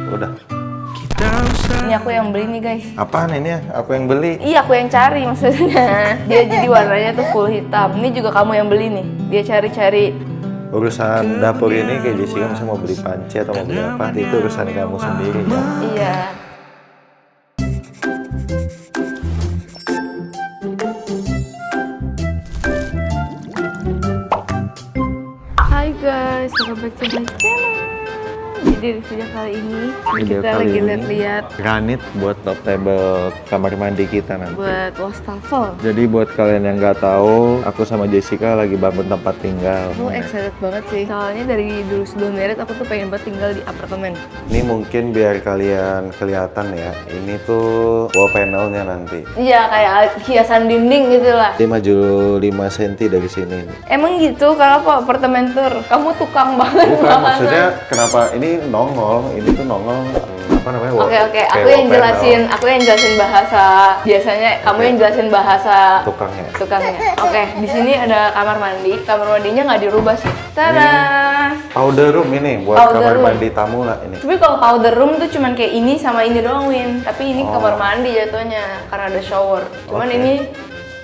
Udah. Ini aku yang beli nih guys. Apaan ini ya? Aku yang beli. Iya aku yang cari maksudnya. Dia jadi warnanya tuh full hitam. Ini juga kamu yang beli nih. Dia cari-cari. Urusan dapur ini kayak Jessica misalnya mau beli panci atau mau beli apa, itu urusan kamu sendiri ya. Iya. Hai guys, welcome back to my channel. Jadi di video kali ini kita lagi lihat-lihat granit buat top table kamar mandi kita nanti. buat wastafel. Jadi buat kalian yang nggak tahu, aku sama Jessica lagi bangun tempat tinggal. Aku excited banget sih. Soalnya dari dulu sebelum married aku tuh pengen banget tinggal di apartemen. Ini mungkin biar kalian kelihatan ya, ini tuh wall panelnya nanti. Iya kayak hiasan dinding gitu lah. Dia maju 5 cm dari sini. Emang gitu kalau aku apartemen tour, kamu tukang banget. Bukan, banget. maksudnya kenapa ini nongol, ini tuh nongol apa namanya? Oke, kayak aku yang wall panel. aku yang jelasin bahasa. Biasanya kamu yang jelasin bahasa Tukangnya. Oke, di sini ada kamar mandi. Kamar mandinya nggak dirubah sih. Tada. Powder room ini buat Powder kamar room. mandi tamu lah ini. Tapi kalau powder room tuh cuman kayak ini sama ini doang, Win. Tapi ini Oh. kamar mandi jatuhnya karena ada shower. Cuman Oke. ini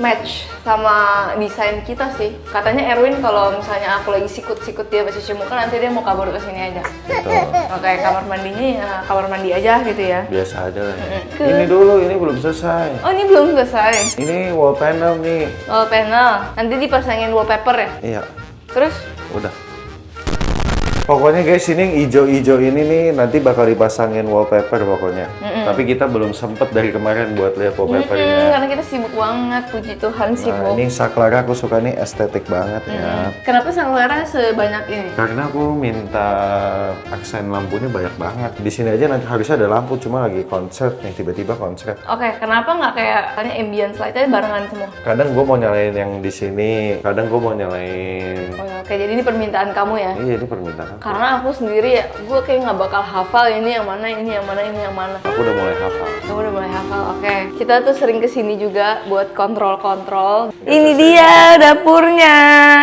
match sama desain kita sih. Katanya Erwin kalau misalnya aku lagi sikut-sikut dia pas cuci muka nanti dia mau kabur ke sini aja. Betul. Oke, kamar mandinya ya kamar mandi aja gitu ya. Biasa aja lah. Ini dulu, ini belum selesai. Oh, ini belum selesai. Ini wall panel nih. Wall panel. Nanti dipasangin wallpaper ya? Iya, Terus? udah. Pokoknya guys, ini yang hijau-hijau ini nih nanti bakal dipasangin wallpaper pokoknya. Tapi kita belum sempet dari kemarin buat lihat wallpapernya. Karena kita sibuk banget, puji Tuhan Nah, sibuk. ini saklara aku suka nih, estetik banget ya. Kenapa Saklara sebanyak ini? Karena aku minta aksen lampunya banyak banget. Di sini aja nanti harusnya ada lampu, cuma lagi konser nih, tiba-tiba konser. Oke, kenapa nggak kayak tanya ambience light-nya barengan semua? Kadang gue mau nyalain yang di sini, kadang gue mau nyalain. Oh, oke, jadi ini permintaan kamu ya? Iya, ini permintaan aku. Karena aku sendiri ya, gue kayak nggak bakal hafal ini yang mana, ini yang mana, ini yang mana. Aku udah mulai hafal. Kamu udah mulai hafal, oke. Kita tuh sering kesini juga buat kontrol-kontrol. Ini dia dapurnya.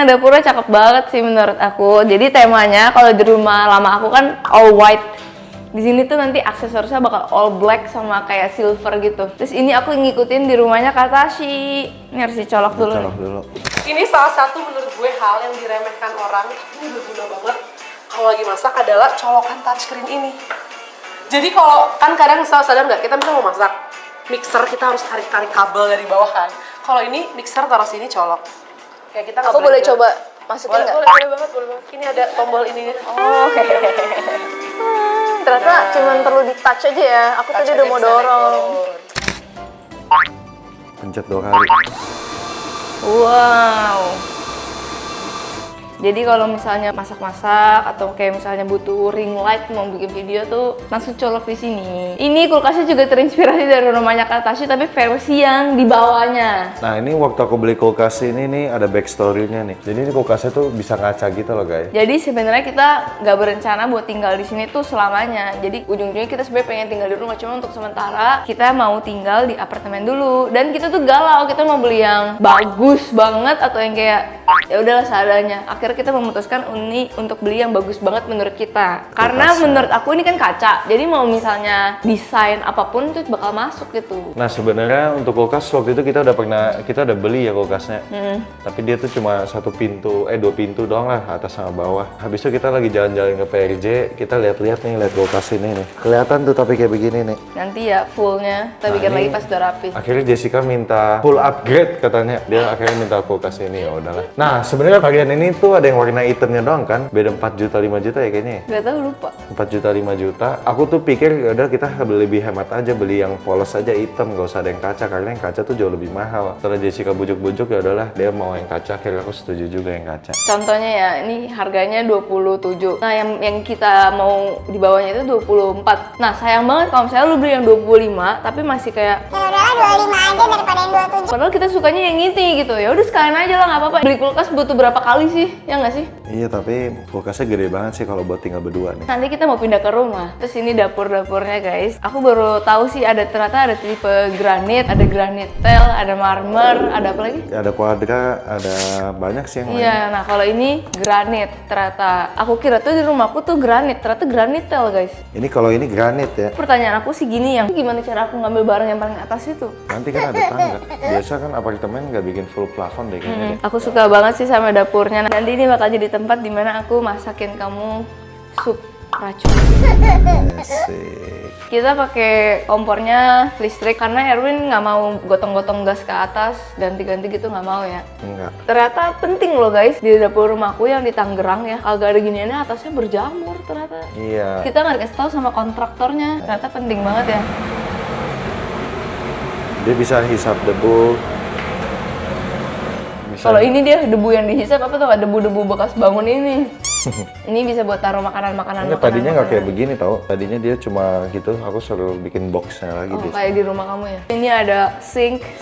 Dapurnya cakep banget sih menurut aku. Jadi temanya kalau di rumah lama aku kan all white. Di sini tuh nanti aksesorisnya bakal all black sama kayak silver gitu. Terus ini aku ngikutin di rumahnya Kak Tashi. Ini harus dicolok dulu. Colok nih. dulu. Ini salah satu menurut gue hal yang diremehkan orang, ini berguna banget kalau lagi masak adalah colokan touchscreen ini. Jadi kalau kan kadang sadar nggak, kita misalnya mau masak, mixer kita harus tarik-tarik kabel dari bawah kan. Kalau ini mixer taruh sini colok. Kayak kita nggak Aku boleh blender. coba masukin nggak? Boleh banget, boleh banget. Ini ada tombol ininya. Oh, ternyata cuma perlu di touch aja ya. Aku tadi udah mau dorong. Pencet 2 kali. Wow. Jadi kalau misalnya masak-masak atau kayak misalnya butuh ring light mau bikin video tuh langsung colok di sini. Ini kulkasnya juga terinspirasi dari rumahnya Kak Tashi tapi versi yang di bawahnya. Nah, ini waktu aku beli kulkas ini nih ada backstory-nya nih. Jadi ini kulkasnya tuh bisa ngaca gitu loh, guys. Jadi sebenarnya kita nggak berencana buat tinggal di sini tuh selamanya. Jadi ujung-ujungnya kita sebenarnya pengen tinggal di rumah, cuma untuk sementara kita mau tinggal di apartemen dulu. Dan kita tuh galau, kita mau beli yang bagus banget atau yang kayak ya udahlah seadanya. Akhirnya kita memutuskan ini untuk beli yang bagus banget menurut kita. Karena Kulkasnya. menurut aku ini kan kaca. Jadi mau misalnya desain apapun itu bakal masuk gitu. Nah, sebenarnya untuk kulkas waktu itu kita udah beli ya kulkasnya. Tapi dia tuh cuma 2 pintu doang lah, atas sama bawah. Habis itu kita lagi jalan-jalan ke PRJ, kita lihat-lihat nih, lihat kulkas ini nih. Kelihatan tuh tapi kayak begini nih. Nanti ya fullnya kita bikin ini- lagi pas udah rapi. Akhirnya Jessica minta full upgrade katanya. Dia akhirnya minta kulkas ini, ya udahlah. Nah, sebenarnya varian ini tuh ada yang warna hitamnya doang kan. Beda 4 juta 5 juta ya kayaknya. Gak tau, lupa. 4 juta 5 juta. Aku tuh pikir ya udah kita lebih hemat aja beli yang polos aja hitam, gak usah ada yang kaca karena yang kaca tuh jauh lebih mahal. Setelah Jessica bujuk-bujuk ya udahlah dia mau yang kaca, akhirnya aku setuju juga yang kaca. Contohnya ya, ini harganya 27. Nah, yang kita mau di bawahnya itu 24. Nah, sayang banget kalau misalnya lu beli yang 25 tapi masih kayak Ya udahlah 25 aja daripada yang 27. padahal kita sukanya yang ini gitu. Ya udah sekalian aja lah, nggak apa-apa. Beli kulkas butuh berapa kali sih? ya nggak sih? Iya, tapi kulkasnya gede banget sih kalau buat tinggal berdua nih. Nanti kita mau pindah ke rumah. Terus ini dapur-dapurnya guys. Aku baru tahu sih ternyata ada tipe granit, ada granit tel, ada marmer, ada apa lagi? Ada kuadra, ada banyak sih yang lain. Iya, nah kalau ini granit ternyata. Aku kira tuh di rumahku tuh granit, ternyata granit tel guys. Ini kalau ini granit ya. Pertanyaan aku sih gini, yang gimana cara aku ngambil barang yang paling atas itu? Nanti kan ada tangga. Biasa kan apartemen nggak bikin full plafon deh kayaknya deh. Aku suka banget sih sama dapurnya. Nanti ini bakal jadi tempat dimana aku masakin kamu sup racun. Asik. Kita pakai kompornya listrik karena Erwin nggak mau gotong-gotong gas ke atas, ganti-ganti gitu nggak mau ya. Enggak. Ternyata penting loh guys, di dapur rumahku yang di Tangerang ya, kagak ada giniannya, atasnya berjamur ternyata. Iya. Kita nggak dikasih tahu sama kontraktornya, ternyata penting banget ya. Dia bisa hisap debu. Bisa. Kalau ini dia debu yang dihisap apa tuh, debu-debu bekas bangun ini. Ini bisa buat taruh makanan-makanan. Enggak, tadinya nggak kayak begini tau. Tadinya dia cuma gitu, aku suruh bikin boxnya lagi Oh, di kayak di rumah kamu ya. Ini ada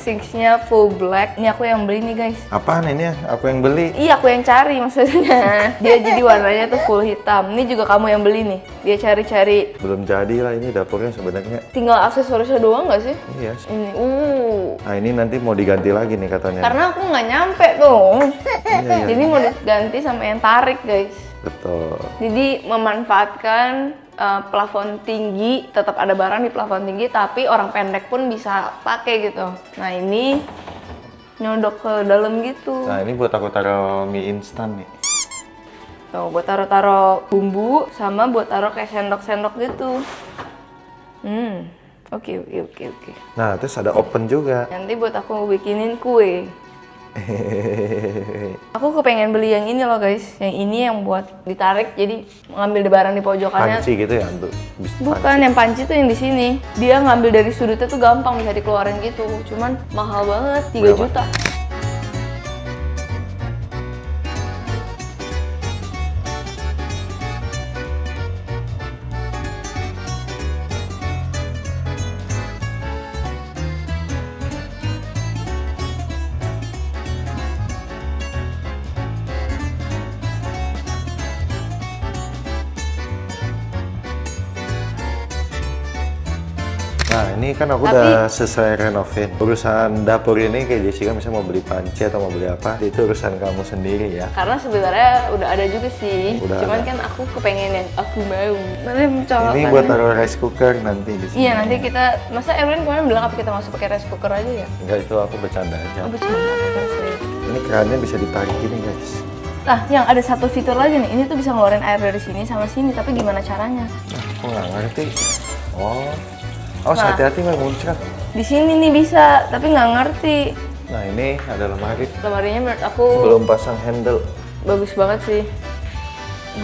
sinknya full black. Ini aku yang beli nih guys. Apaan ini ya? Aku yang beli. Iya, aku yang cari maksudnya. Dia jadi warnanya tuh full hitam. Ini juga kamu yang beli nih. Dia cari-cari. Belum jadi lah ini dapurnya sebenarnya. Tinggal aksesorisnya doang nggak sih? Iya. Ini, Nah ini nanti mau diganti lagi nih katanya. karena aku nggak nyampe tuh. Iya. Jadi mau diganti sama yang tarik guys. Betul. Jadi memanfaatkan plafon tinggi, tetap ada barang di plafon tinggi, tapi orang pendek pun bisa pakai gitu. Nah ini nyodok ke dalam gitu. Nah ini buat aku taruh mie instan nih. Tuh, buat taruh-taruh bumbu sama buat taruh kayak sendok-sendok gitu. Oke. Nah terus ada open juga. Nanti buat aku bikinin kue. Aku kepengen beli yang ini loh guys. Yang ini yang buat ditarik, jadi ngambil barang di pojokannya. Panci gitu ya untuk Bukan, yang panci tuh yang di sini. Dia ngambil dari sudutnya tuh gampang, bisa dikeluarin gitu. Cuman mahal banget, 3 Berapa? juta. Nah ini kan aku udah selesai renovin. Urusan dapur ini kayak Jessica misalnya mau beli panci atau mau beli apa, itu urusan kamu sendiri ya. Karena sebenarnya udah ada juga sih. Udah Cuman ada. kan aku kepengen yang aku mau. Nanti mencolok Ini buat taruh rice cooker nanti di sini. Iya, nanti kita, masa Erwin kemarin bilang apa kita masuk pakai rice cooker aja ya? Enggak, itu aku bercanda aja. Oh, bercanda, pakai serius. Ini kerannya bisa ditarik gini guys. Nah, yang ada satu fitur lagi nih, ini tuh bisa ngeluarin air dari sini sama sini, tapi gimana caranya? Nah, aku nggak ngerti. Oh, hati-hati nggak muncrat. Di sini nih bisa, tapi nggak ngerti. Nah ini ada lemari. Lemarinya menurut aku Belum pasang handle. bagus banget sih.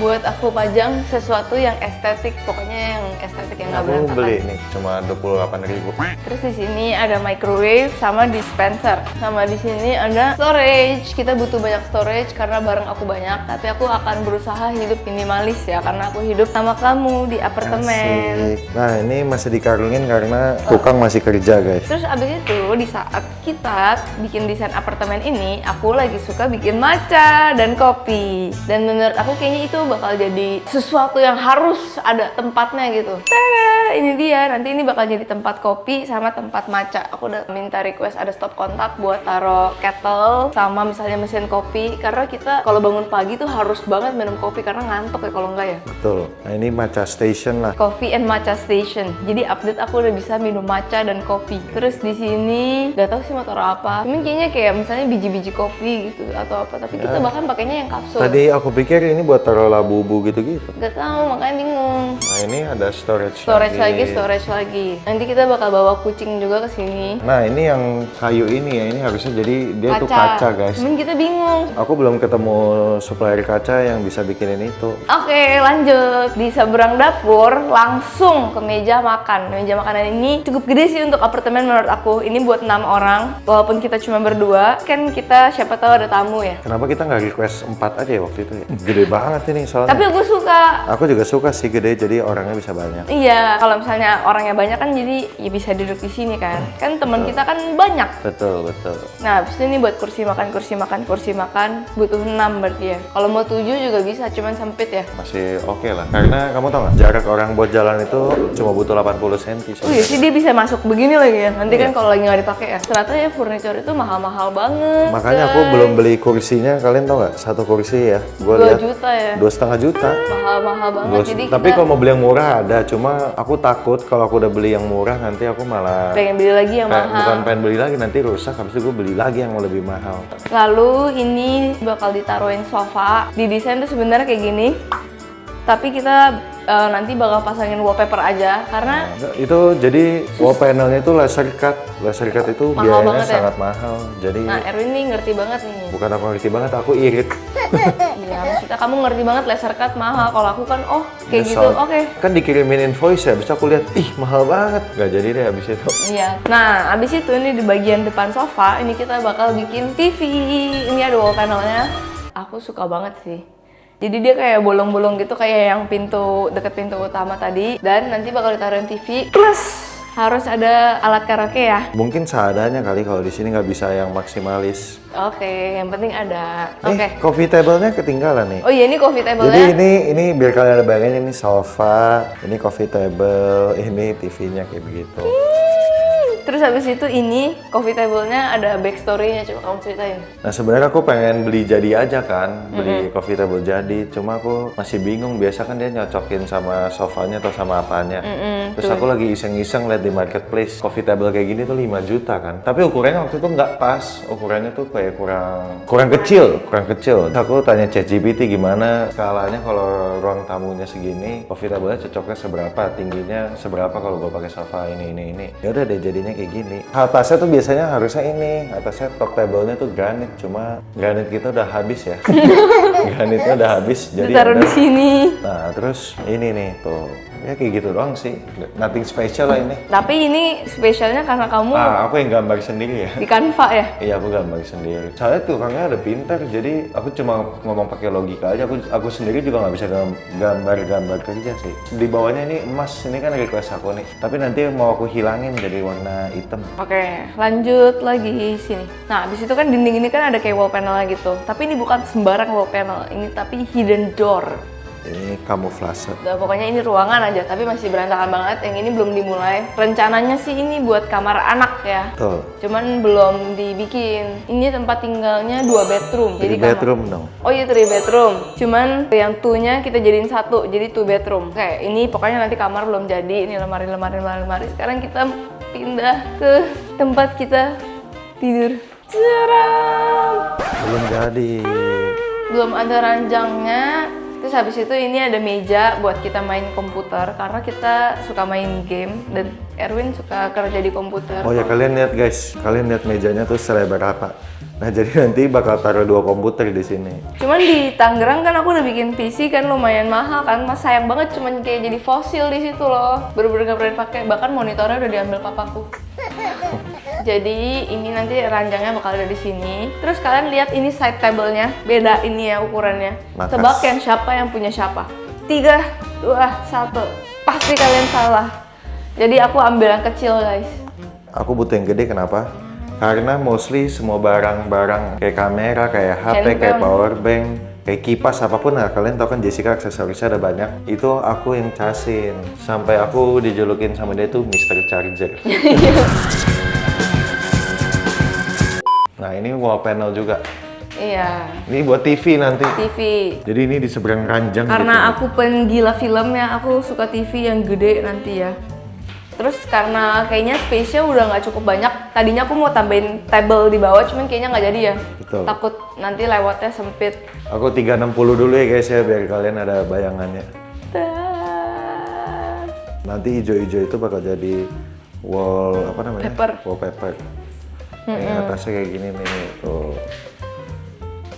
Buat aku pajang sesuatu yang estetik, pokoknya yang estetik yang nggak Aku berantakan. beli nih cuma 28.000. Terus di sini ada microwave sama dispenser, sama di sini ada storage. Kita butuh banyak storage karena barang aku banyak, tapi aku akan berusaha hidup minimalis ya, karena aku hidup sama kamu di apartemen. Asik. Nah ini masih dikarungin karena tukang masih kerja guys. Terus abis itu di saat kita bikin desain apartemen ini, aku lagi suka bikin matcha dan kopi. Dan menurut aku kayaknya itu bakal jadi sesuatu yang harus ada tempatnya gitu. Tada, ini dia. Nanti ini bakal jadi tempat kopi sama tempat matcha. Aku udah minta request ada stop kontak buat taruh kettle sama misalnya mesin kopi. Karena kita kalau bangun pagi tuh harus banget minum kopi karena ngantuk ya kalau enggak ya. Betul. Nah ini matcha station lah. Coffee and Matcha Station. Jadi update aku udah bisa minum matcha dan kopi. Terus di sini gak tahu sih mau taruh apa. Cuman kayaknya kayak misalnya biji-biji kopi gitu atau apa. Tapi kita bahkan pakainya yang kapsul. Tadi aku pikir ini buat taruh labu-labu gitu-gitu. Gak tahu, makanya bingung. Nah ini ada storage Storage lagi. Nanti kita bakal bawa kucing juga ke sini. Nah ini yang kayu ini ya, ini harusnya jadi dia tuh kaca guys. Cuman kita bingung. Aku belum ketemu supplier kaca yang bisa bikinin itu. Oke, lanjut. Di seberang dapur langsung ke meja makan. Meja makanan ini cukup gede sih untuk apartemen menurut aku. Ini buat 6 orang. Walaupun kita cuma berdua, kan kita siapa tahu ada tamu ya. Kenapa kita nggak request 4 aja ya waktu itu ya? Gede banget ini soalnya. Tapi aku suka. Aku juga suka sih gede, jadi orangnya bisa banyak. Iya, kalau kalau misalnya orangnya banyak kan jadi ya bisa duduk di sini kan. Kan teman kita kan banyak. Betul, betul. Nah, abis itu nih buat kursi makan butuh 6 berarti ya. Kalau mau 7 juga bisa, cuman sempit ya. Masih oke lah. Karena kamu tau nggak, jarak orang buat jalan itu cuma butuh 80 cm. Oh iya sih, dia bisa masuk begini lagi ya. Nanti kan Iya. kalau lagi nggak dipakai ya. Ternyata ya furniture itu mahal-mahal banget. Makanya aku belum beli kursinya. Kalian tau nggak? Satu kursi ya. Gue 2 lihat juta ya. 2,5 juta. Mahal-mahal banget. Jadi Tapi kita kalau mau beli yang murah ada. Cuma aku takut kalau aku udah beli yang murah nanti aku malah pengen beli lagi yang mahal. bukan pengen beli lagi, nanti rusak. Habis itu gue beli lagi yang mau lebih mahal. Lalu ini bakal ditaruhin sofa. Didesain tuh sebenarnya kayak gini. Tapi kita nanti bakal pasangin wallpaper aja karena Nah, itu jadi wall panelnya itu laser cut. Laser cut itu Mahal biayanya banget ya? sangat mahal. Jadi nah Erwin nih ngerti banget nih. bukan aku ngerti banget, aku irit. Iya, maksudnya kamu ngerti banget laser cut mahal. Kalau aku kan kayak gitu, Nyesel. oke. Kan dikirimin invoice ya, habis itu aku lihat, ih mahal banget. Gak jadi deh habis itu. Iya. Nah, abis itu ini di bagian depan sofa, ini kita bakal bikin TV. Ini ada wall panelnya. Aku suka banget sih. Jadi dia kayak bolong-bolong gitu, kayak yang deket pintu utama tadi. Dan nanti bakal ditaruhin TV. Plus harus ada alat karaoke ya. Mungkin seadanya kali, kalau di sini nggak bisa yang maksimalis. Oke, yang penting ada. Oke. Coffee table-nya ketinggalan nih. Oh iya, ini coffee Jadi table-nya. ini biar kalian ada bayangin, ini sofa, ini coffee table, ini TV-nya kayak begitu. Terus habis itu ini coffee table-nya ada backstory-nya, coba kamu ceritain. Nah sebenarnya aku pengen beli jadi aja kan, beli coffee table jadi. Cuma aku masih bingung, biasa kan dia nyocokin sama sofanya atau sama apanya. Terus aku lagi iseng-iseng lihat di marketplace, coffee table kayak gini tuh 5 juta kan. Tapi ukurannya waktu itu nggak pas, ukurannya tuh kayak kurang kecil. Terus aku tanya ChatGPT gimana skalanya kalau ruang tamunya segini, coffee table-nya cocoknya seberapa, tingginya seberapa kalau gue pakai sofa ini. Ya udah deh jadinya kayak gini. Atasnya tuh biasanya harusnya ini, atasnya top table-nya tuh granit, cuma granit kita udah habis ya. Granitnya udah habis, jadi Ditaruh di ada. sini. Nah terus ini nih tuh, ya kayak gitu doang sih, nothing special lah ini. Tapi ini spesialnya karena kamu Aku yang gambar sendiri ya. di Canva ya. Iya aku gambar sendiri. Soalnya tukangnya ada pintar, jadi aku cuma ngomong pakai logika aja. Aku sendiri juga nggak bisa gambar kerja sih. Di bawahnya ini emas, ini kan request aku nih. Tapi nanti mau aku hilangin jadi warna hitam. Oke, lanjut lagi sini. Nah, abis itu kan dinding ini kan ada kayak wall panel gitu. Tapi ini bukan sembarang wall panel, ini tapi hidden door. Ini kamuflase. Udah, pokoknya ini ruangan aja, tapi masih berantakan banget. Yang ini belum dimulai. Rencananya sih ini buat kamar anak ya. Betul. Cuman belum dibikin. Ini tempat tinggalnya 2 bedroom. Jadi kamar- bedroom dong. Oh iya 3 bedroom. Cuman yang 2-nya kita jadiin 1, jadi 2 bedroom. Oke, ini pokoknya nanti kamar belum jadi. Ini lemari. Sekarang kita pindah ke tempat kita tidur. Ceram. Belum jadi. Belum ada ranjangnya. Terus habis itu ini ada meja buat kita main komputer karena kita suka main game dan Erwin suka kerja di komputer. Oh ya kalian lihat guys, kalian lihat mejanya tuh selebar apa. Nah jadi nanti bakal taruh 2 komputer di sini. Cuman di Tangerang kan aku udah bikin PC kan lumayan mahal kan, mas sayang banget cuman kayak jadi fosil di situ loh. Bener-bener gak pernah pakai, bahkan monitornya udah diambil papaku. Jadi ini nanti ranjangnya bakal ada di sini. Terus kalian lihat ini side table-nya, beda ini ya ukurannya. Makas. Tebak yang siapa yang punya siapa? 3, 2, 1. Pasti kalian salah. Jadi aku ambil yang kecil guys. Aku butuh yang gede, kenapa? Karena mostly semua barang-barang kayak kamera, kayak HP, kayak Handphone. power bank, kayak kipas apapun lah. Kalian tau kan Jessica aksesorisnya ada banyak. Itu aku yang casin. Sampai aku dijulukin sama dia tuh Mr. Charger. Nah ini wall panel juga. Iya, Ini buat TV nanti. TV. Jadi ini di seberang ranjang Karena gitu. aku penggila film ya, aku suka TV yang gede nanti ya. Terus karena kayaknya space-nya udah nggak cukup banyak. Tadinya aku mau tambahin table di bawah, cuman kayaknya nggak jadi ya. Betul. Takut nanti lewatnya sempit. Aku 360 dulu ya guys ya, biar kalian ada bayangannya. Dah. Nanti hijau-hijau itu bakal jadi wall apa namanya? Paper. Wallpaper. Yang atasnya kayak gini nih tuh.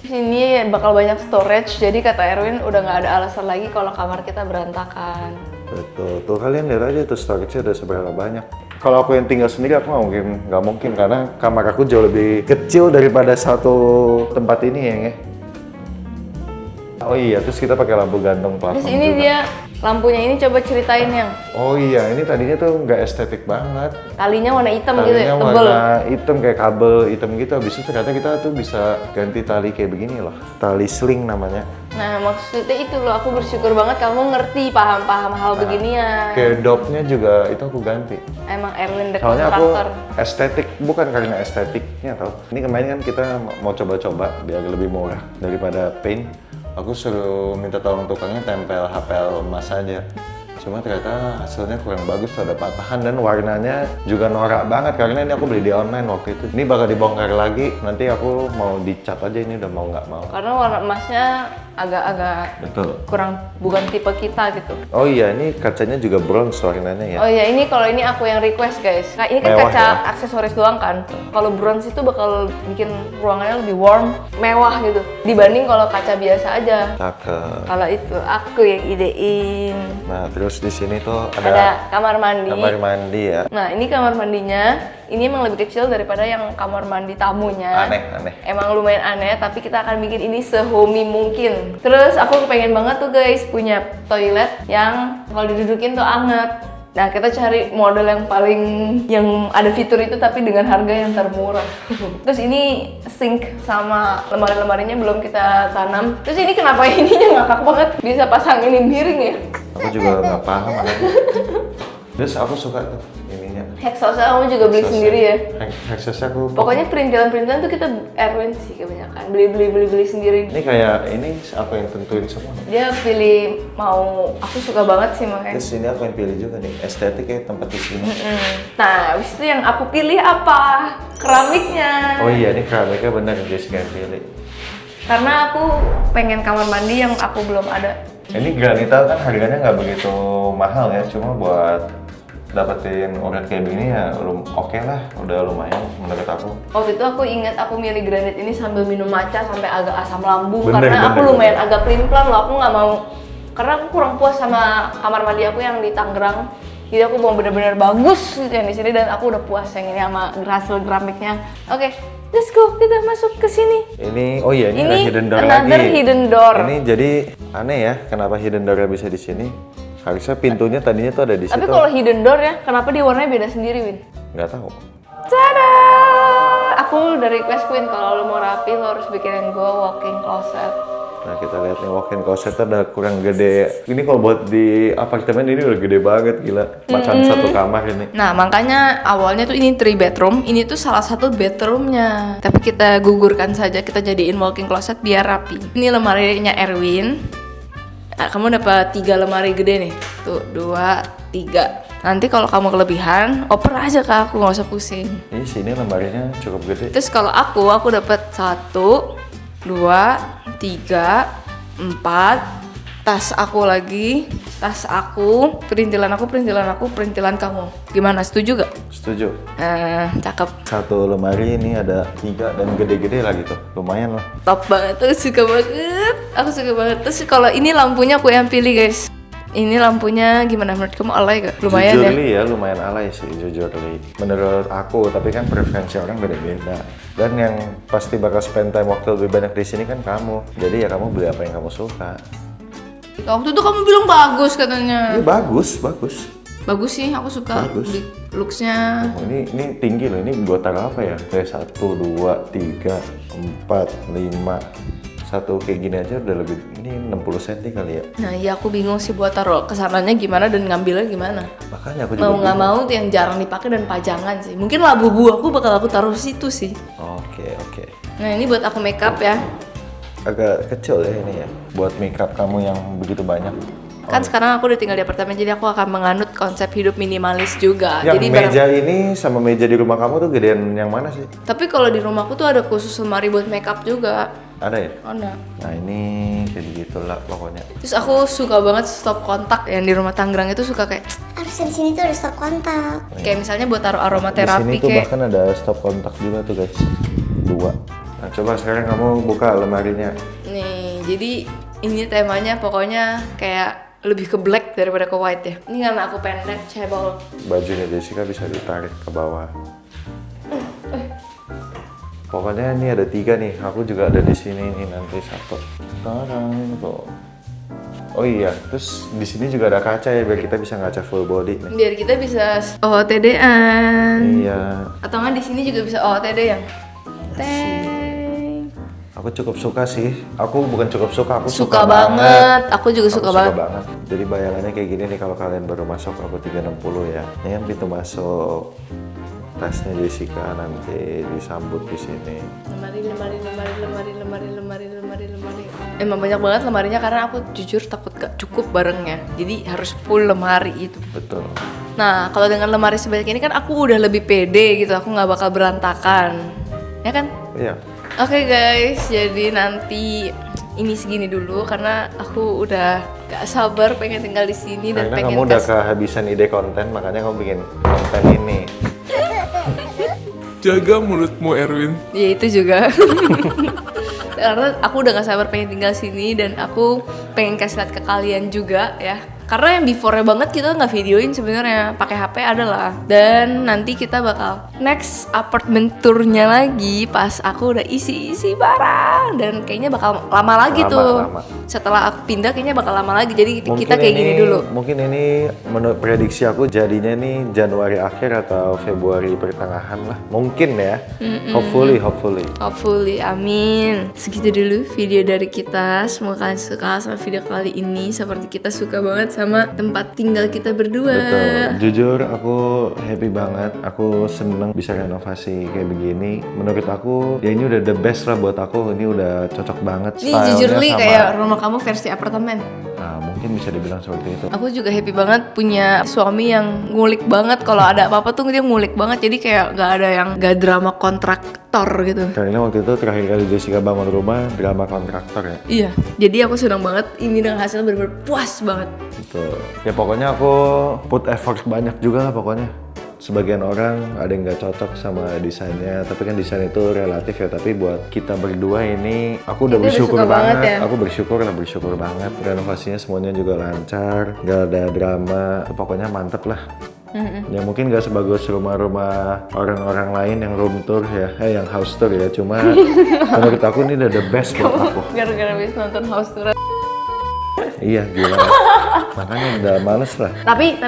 Di sini bakal banyak storage, jadi kata Erwin udah nggak ada alasan lagi kalau kamar kita berantakan. Betul, tuh kalian lihat aja tuh storage-nya udah seberapa banyak. Kalau aku yang tinggal sendiri aku nggak mungkin karena kamar aku jauh lebih kecil daripada satu tempat ini ya. Oh iya, terus kita pakai lampu gantung plafon Terus ini juga. dia Lampunya ini coba ceritain yang Oh iya, ini tadinya tuh nggak estetik banget. talinya warna hitam gitu ya, Talinya tebel. warna hitam kayak kabel hitam gitu. Habis itu ternyata kita tuh bisa ganti tali kayak begini loh. Tali sling namanya. Nah maksudnya itu loh, aku bersyukur banget kamu ngerti, paham hal beginian. Kayak dopnya juga itu aku ganti. Emang Erwin the Soalnya aku kontraktor. estetik, bukan karena estetiknya tau. Ini kemarin kan kita mau coba-coba biar lebih murah daripada paint. Aku suruh minta tolong tukangnya tempel HPL emas aja. Cuma ternyata hasilnya kurang bagus, ada patahan dan warnanya juga norak banget karena ini aku beli di online waktu itu. Ini bakal dibongkar lagi, nanti aku mau dicat aja, ini udah mau nggak mau. Karena warna emasnya agak-agak Betul. kurang, bukan tipe kita gitu. Oh iya, ini kacanya juga bronze warnanya ya. Oh iya, ini kalau ini aku yang request guys. Nah, ini kan Mewah kaca ya? aksesoris doang kan. Kalau bronze itu bakal bikin ruangannya lebih warm, mewah gitu. Dibanding kalau kaca biasa aja. Cakep. Kalau itu aku yang idein. Nah, terus di sini tuh Ada ada kamar mandi. kamar mandi ya. Nah, ini kamar mandinya. Ini emang lebih kecil daripada yang kamar mandi tamunya. Aneh. Emang lumayan aneh, tapi kita akan bikin ini se-homey mungkin. Terus aku kepengen banget tuh guys punya toilet yang kalau didudukin tuh anget. Nah, kita cari model yang paling yang ada fitur itu tapi dengan harga yang termurah. Terus ini sink sama lemari-lemarinya belum kita tanam. Terus ini kenapa ininya ngakak banget? Bisa pasang ini miring ya? Aku juga nggak paham anaknya. Terus aku suka tuh ininya. Hexosnya kamu juga beli sendiri ya? Hexosnya aku Pokoknya perintilan-perintilan tuh kita Erwin sih kebanyakan. Beli sendiri. ini kayak ini aku yang tentuin semua. Dia pilih mau, aku suka banget sih makanya. Terus ini aku yang pilih juga nih, estetik kayak tempat di sini. Nah, habis itu yang aku pilih apa? Keramiknya. Oh iya, ini keramiknya benar Jessica yang pilih. Karena aku pengen kamar mandi yang aku belum ada. Ini granita kan harganya nggak begitu mahal ya, cuma buat dapetin urat kayak begini ya oke lah, udah lumayan menurut aku. Waktu itu aku ingat aku milih granit ini sambil minum matcha sampai agak asam lambung. Bener, karena aku bener, lumayan bener. agak pelin-pelan loh, aku nggak mau. Karena aku kurang puas sama kamar mandi aku yang di Tangerang. Jadi aku mau bener-bener bagus gitu yang di sini dan aku udah puas yang ini sama hasil keramiknya. Oke, let's go, kita masuk ke sini. Ini, oh iya ini, Ini ada hidden door another lagi. hidden door. Ini jadi aneh ya, kenapa hidden door bisa di sini? Harusnya pintunya tadinya tuh ada di situ. Tapi kalau hidden door ya, kenapa dia warnanya beda sendiri, Win? Nggak tahu. Tada! Aku udah request Win, kalau lo mau rapi lo harus bikinin gue walk-in closet. Nah kita lihat nih walk-in closet udah kurang gede. Ini kalau buat di apartemen ini udah gede banget gila. Makan satu kamar ini. Nah, makanya awalnya tuh ini 3 bedroom, ini tuh salah satu bedroomnya. Tapi kita gugurkan saja, kita jadiin walk-in closet biar rapi. Ini lemarinya Erwin. Nah, kamu dapat 3 lemari gede nih. Tuh, 2, 3. Nanti kalau kamu kelebihan, oper aja ke aku, nggak usah pusing. Ini sini lemarinya cukup gede. Terus kalau aku dapat 1, 2, 3, 4. Tas aku lagi, tas aku, perintilan kamu. Gimana, setuju gak? Setuju. Cakep. Satu lemari ini ada 3 dan gede-gede lagi tuh. Lumayan lah. Top banget tuh, suka banget. Aku suka banget. Terus kalau ini lampunya aku yang pilih guys. Ini lampunya gimana menurut kamu, alay gak? Lumayan jujur ya? Li ya, lumayan alay sih jujur Li. Menurut aku, tapi kan preferensi orang beda-beda. Dan yang pasti bakal spend time waktu lebih banyak di sini kan kamu. Jadi ya kamu beli apa yang kamu suka. Waktu itu kamu bilang bagus katanya. Ini bagus. Bagus sih, aku suka. Bagus. Looks-nya. Oh, ini tinggi loh, ini buat taruh apa ya? Kayak 1, 2, 3, 4, 5. Satu kayak gini aja udah lebih, ini 60 cm kali ya. Nah iya, aku bingung sih buat taruh kesananya gimana dan ngambilnya gimana. Makanya aku juga Mau nggak mau tuh yang jarang dipakai dan pajangan sih. Mungkin labu aku bakal aku taruh situ sih. Oke. Nah ini buat aku makeup ya. Agak kecil ya ini ya, buat makeup kamu yang begitu banyak. Kan sekarang aku udah tinggal di apartemen, jadi aku akan menganut konsep hidup minimalis juga. Yang Jadi meja ini sama meja di rumah kamu tuh gedean yang mana sih? Tapi kalau di rumahku tuh ada khusus lemari buat makeup juga. Ada ya? Ada. Nah ini kayak gitulah pokoknya. Terus aku suka banget stop kontak yang di rumah Tangerang itu suka kayak Harusnya di sini tuh ada stop kontak. kayak misalnya buat taruh Di aromaterapi sini tuh kayak. bahkan ada stop kontak juga tuh guys, 2. Nah coba sekarang kamu buka lemarinya. Nih, jadi ini temanya pokoknya kayak lebih ke black daripada ke white ya. Ini karena aku pendek, cebol. Bajunya Jessica bisa ditarik ke bawah. Pokoknya ini ada 3 nih, aku juga ada di sini nih nanti 1. Tarang tuh. Oh iya, terus di sini juga ada kaca ya biar kita bisa ngaca full body nih. Biar kita bisa OOTD-an. Iya. Atau nggak di sini juga bisa OOTD yang teng. Aku cukup suka sih. Aku bukan cukup suka, aku Suka banget. Aku juga suka banget. Jadi bayangannya kayak gini nih kalau kalian baru masuk aku 360 ya. Ini kan pintu masuk. Tasnya Jessica nanti disambut di sini. Lemari. Emang banyak banget lemarinya karena aku jujur takut gak cukup barangnya. Jadi harus full lemari itu. Betul. Nah, kalau dengan lemari sebanyak ini kan aku udah lebih pede gitu. Aku nggak bakal berantakan. Ya kan? Iya. Oke guys, jadi nanti ini segini dulu karena aku udah gak sabar pengen tinggal di sini dan Karena pengen kamu udah kehabisan ide konten, makanya kamu bikin konten ini. Jaga mulutmu, Erwin. Ya itu juga. Karena aku udah gak sabar pengen tinggal sini dan aku pengen kasih lihat ke kalian juga ya. Karena yang before-nya banget kita nggak videoin sebenarnya, pakai HP adalah. Dan nanti kita bakal next apartment tour-nya lagi pas aku udah isi barang dan kayaknya bakal lama lagi tuh. Lama. Setelah aku pindah kayaknya bakal lama lagi. Jadi Mungkin kita kayak gini dulu. Mungkin ini menurut prediksi aku jadinya nih Januari akhir atau Februari pertengahan lah. Mungkin ya. Hopefully. Hopefully, amin. Segitu dulu video dari kita. Semoga kalian suka sama video kali ini. Seperti kita suka banget sama tempat tinggal kita berdua. Betul. Jujur aku happy banget. Aku seneng bisa renovasi kayak begini. Menurut aku ya ini udah the best lah buat aku. Ini udah cocok banget. Ini Stylenya jujur Li sama- kayak rumah kamu versi apartemen. Nah, mungkin bisa dibilang seperti itu. Aku juga happy banget punya suami yang ngulik banget. Kalau ada apa-apa tuh dia ngulik banget. Jadi kayak gak ada yang gak drama kontraktor gitu. Karena waktu itu terakhir kali Jessica bangun rumah drama kontraktor ya. Iya. Jadi aku senang banget ini dengan hasilnya bener-bener puas banget. Betul. Ya pokoknya aku put effort banyak juga lah pokoknya. Sebagian orang ada yang nggak cocok sama desainnya, tapi kan desain itu relatif ya. Tapi buat kita berdua ini, aku udah Kita udah bersyukur suka banget banget. ya. Aku bersyukur banget. Renovasinya semuanya juga lancar, nggak ada drama. Pokoknya mantep lah. Ya mungkin nggak sebagus rumah-rumah orang-orang lain yang room tour ya, yang house tour ya. Cuma menurut aku ini udah the best buat aku. Gara-gara habis nonton House Tour. Iya gila. Makanya udah males lah. Tapi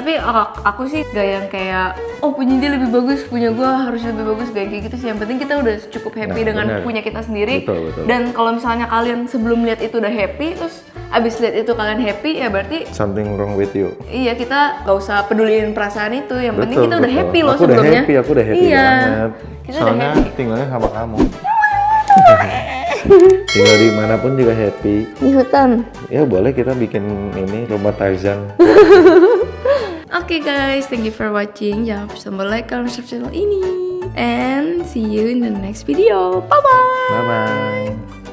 aku sih gak yang kayak oh punya dia lebih bagus, punya gua harus lebih bagus, gak kayak gitu sih. Yang penting kita udah cukup happy Nah, dengan benar. punya kita sendiri. Betul. Dan kalau misalnya kalian sebelum lihat itu udah happy, terus abis lihat itu kalian happy, ya berarti Something wrong with you. iya kita gak usah peduliin perasaan itu. Yang penting Betul, kita udah betul. happy loh Aku sebelumnya. Aku udah happy iya. banget. Kita udah Soalnya happy. tinggalnya sama kamu. Tinggal di manapun juga happy. Di hutan. Ya boleh kita bikin ini rumah Tarzan. Oke guys, thank you for watching. Jangan lupa tombol like, comment, subscribe channel ini. And see you in the next video. Bye bye. Bye bye.